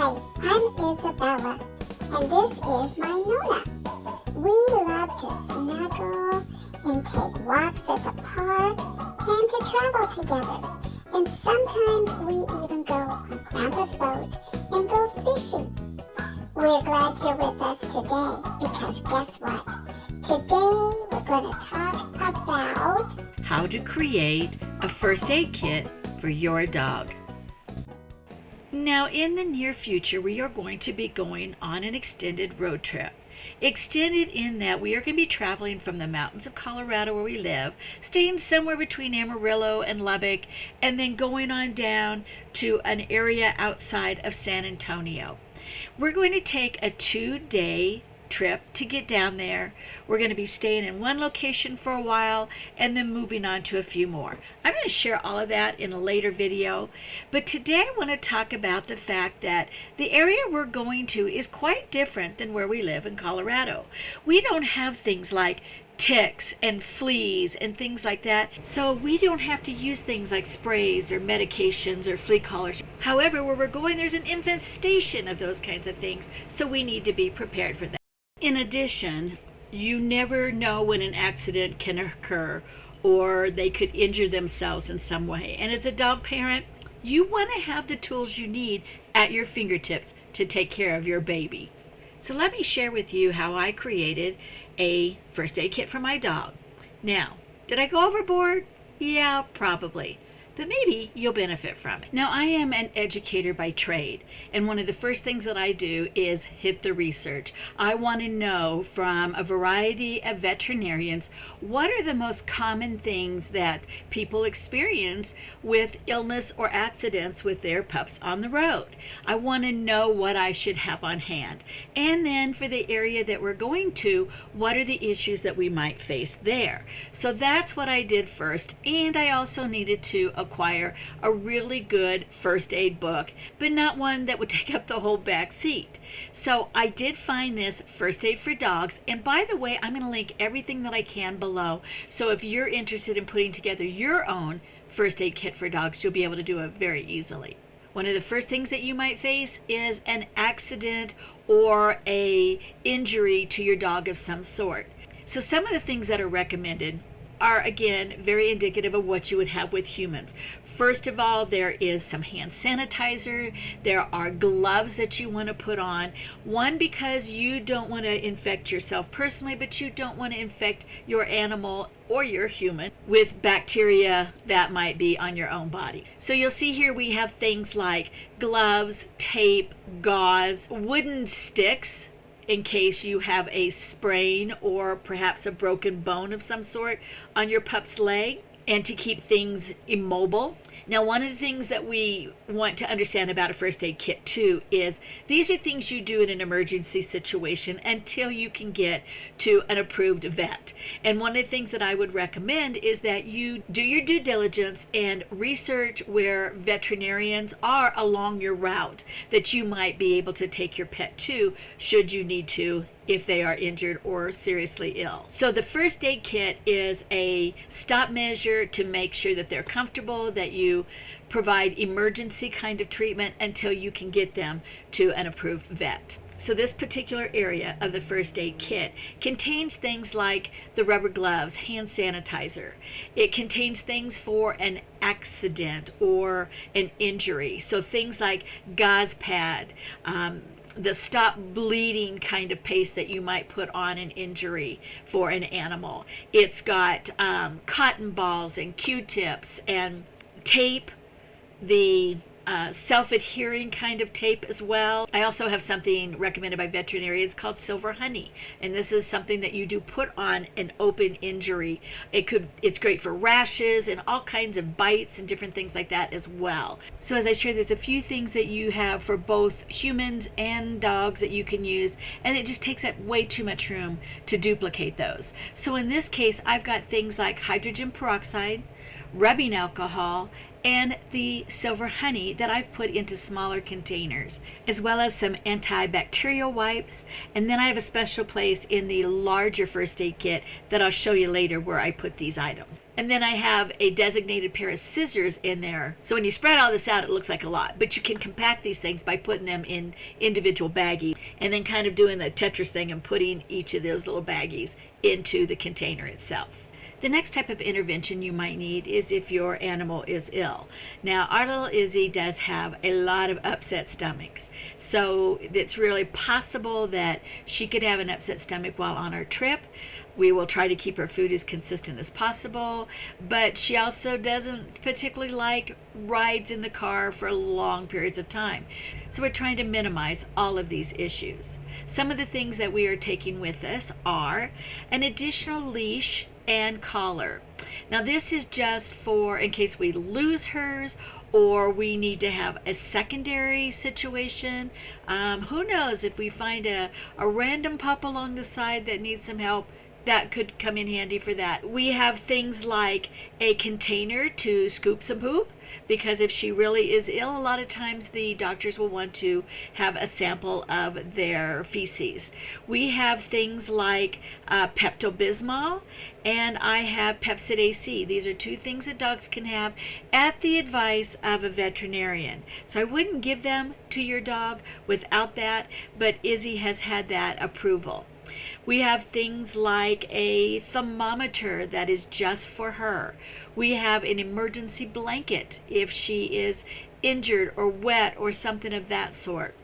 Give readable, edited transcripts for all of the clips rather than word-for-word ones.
Hi, I'm Isabella, and this is my Nona. We love to snuggle and take walks at the park and to travel together. And sometimes we even go on Grandpa's boat and go fishing. We're glad you're with us today because guess what? Today we're going to talk about how to create a first aid kit for your dog. Now, in the near future, we are going to be going on an extended road trip. Extended in that we are going to be traveling from the mountains of Colorado where we live, staying somewhere between Amarillo and Lubbock, and then going on down to an area outside of San Antonio. We're going to take a 2-day trip to get down there. We're going to be staying in one location for a while and then moving on to a few more. I'm going to share all of that in a later video, but today I want to talk about the fact that the area we're going to is quite different than where we live in Colorado. We don't have things like ticks and fleas and things like that, so we don't have to use things like sprays or medications or flea collars. However, where we're going, there's an infestation of those kinds of things, so we need to be prepared for that. In addition, you never know when an accident can occur or they could injure themselves in some way. And as a dog parent, you want to have the tools you need at your fingertips to take care of your baby. So let me share with you how I created a first aid kit for my dog. Now, did I go overboard? Yeah, probably. But maybe you'll benefit from it. Now, I am an educator by trade, and one of the first things that I do is hit the research. I want to know from a variety of veterinarians what are the most common things that people experience with illness or accidents with their pups on the road. I want to know what I should have on hand. And then for the area that we're going to, what are the issues that we might face there? So that's what I did first, and I also needed to acquire a really good first aid book, but not one that would take up the whole back seat. So I did find this First Aid for Dogs, and by the way, I'm going to link everything that I can below, so if you're interested in putting together your own first aid kit for dogs, you'll be able to do it very easily. One of the first things that you might face is an accident or a injury to your dog of some sort. So some of the things that are recommended are, again, very indicative of what you would have with humans. First of all, there is some hand sanitizer. There are gloves that you want to put on. One, because you don't want to infect yourself personally, but you don't want to infect your animal or your human with bacteria that might be on your own body. So you'll see here we have things like gloves, tape, gauze, wooden sticks, in case you have a sprain or perhaps a broken bone of some sort on your pup's leg, and to keep things immobile. Now, one of the things that we want to understand about a first aid kit too is these are things you do in an emergency situation until you can get to an approved vet. And one of the things that I would recommend is that you do your due diligence and research where veterinarians are along your route that you might be able to take your pet to should you need to, if they are injured or seriously ill. So the first aid kit is a stop measure to make sure that they're comfortable, that you provide emergency kind of treatment until you can get them to an approved vet. So this particular area of the first aid kit contains things like the rubber gloves, hand sanitizer. It contains things for an accident or an injury. So things like gauze pad, the stop bleeding kind of paste that you might put on an injury for an animal. It's got cotton balls and Q-tips and tape, the self-adhering kind of tape as well. I also have something recommended by veterinarians called silver honey, and this is something that you do put on an open injury. It's great for rashes and all kinds of bites and different things like that as well. So as I shared, there's a few things that you have for both humans and dogs that you can use, and it just takes up way too much room to duplicate those. So in this case, I've got things like hydrogen peroxide, rubbing alcohol, and the silver honey that I've put into smaller containers, as well as some antibacterial wipes. And then I have a special place in the larger first aid kit that I'll show you later where I put these items. And then I have a designated pair of scissors in there. So when you spread all this out, it looks like a lot, but you can compact these things by putting them in individual baggies and then kind of doing the Tetris thing and putting each of those little baggies into the container itself. The next type of intervention you might need is if your animal is ill. Now, our little Izzy does have a lot of upset stomachs, so it's really possible that she could have an upset stomach while on our trip. We will try to keep her food as consistent as possible, but she also doesn't particularly like rides in the car for long periods of time. So we're trying to minimize all of these issues. Some of the things that we are taking with us are an additional leash and collar. Now this is just for in case we lose hers or we need to have a secondary situation. Who knows, if we find a random pup along the side that needs some help, that could come in handy for that. We have things like a container to scoop some poop, because if she really is ill, a lot of times the doctors will want to have a sample of their feces. We have things like Pepto-Bismol, and I have Pepsid AC. These are two things that dogs can have at the advice of a veterinarian. So I wouldn't give them to your dog without that, but Izzy has had that approval. We have things like a thermometer that is just for her. We have an emergency blanket if she is injured or wet or something of that sort.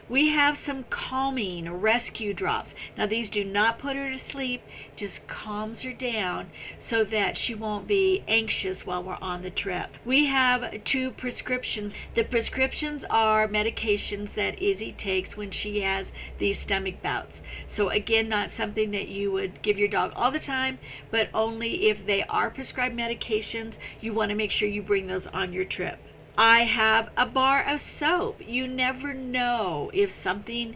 We have some calming rescue drops. Now these do not put her to sleep, just calms her down so that she won't be anxious while we're on the trip. We have 2 prescriptions. The prescriptions are medications that Izzy takes when she has these stomach bouts. So again, not something that you would give your dog all the time, but only if they are prescribed medications, you want to make sure you bring those on your trip. I have a bar of soap. You never know if something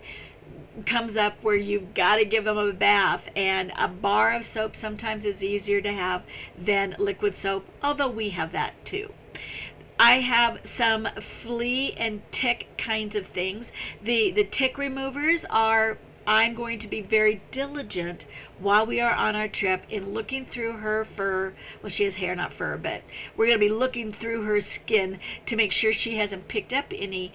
comes up where you've got to give them a bath, and a bar of soap sometimes is easier to have than liquid soap, although we have that too. I have some flea and tick kinds of things. The tick removers are, I'm going to be very diligent while we are on our trip in looking through her fur. Well, she has hair, not fur, but we're going to be looking through her skin to make sure she hasn't picked up any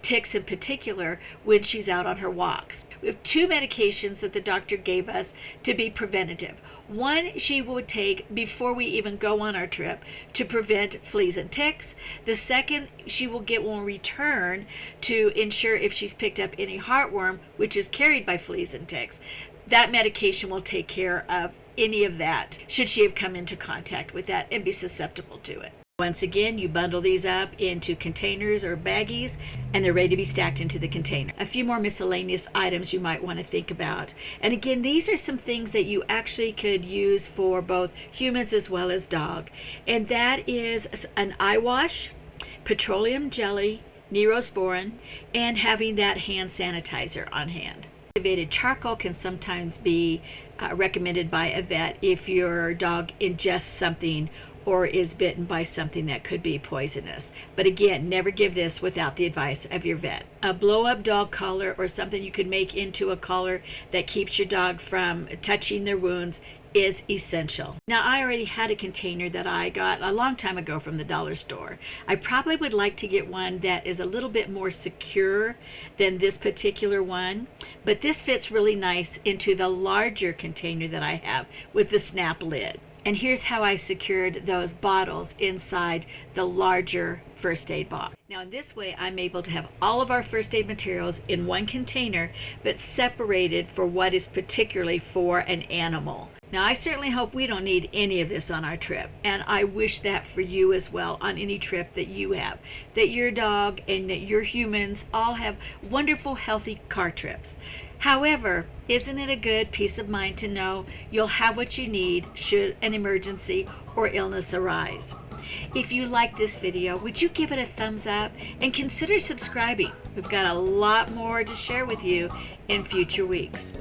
ticks in particular when she's out on her walks. We have 2 medications that the doctor gave us to be preventative. One she would take before we even go on our trip to prevent fleas and ticks. The second she will get when we return to ensure if she's picked up any heartworm, which is carried by fleas and ticks. That medication will take care of any of that should she have come into contact with that and be susceptible to it. Once again, you bundle these up into containers or baggies, and they're ready to be stacked into the container. A few more miscellaneous items you might want to think about. And again, these are some things that you actually could use for both humans as well as dog. And that is an eye wash, petroleum jelly, Neosporin, and having that hand sanitizer on hand. Activated charcoal can sometimes be recommended by a vet if your dog ingests something or is bitten by something that could be poisonous. But again, never give this without the advice of your vet. A blow-up dog collar or something you could make into a collar that keeps your dog from touching their wounds is essential. Now, I already had a container that I got a long time ago from the dollar store. I probably would like to get one that is a little bit more secure than this particular one, but this fits really nice into the larger container that I have with the snap lid. And here's how I secured those bottles inside the larger first aid box. Now in this way, I'm able to have all of our first aid materials in one container, but separated for what is particularly for an animal. Now I certainly hope we don't need any of this on our trip, and I wish that for you as well on any trip that you have, that your dog and that your humans all have wonderful, healthy car trips. However, isn't it a good peace of mind to know you'll have what you need should an emergency or illness arise? If you like this video, would you give it a thumbs up and consider subscribing? We've got a lot more to share with you in future weeks.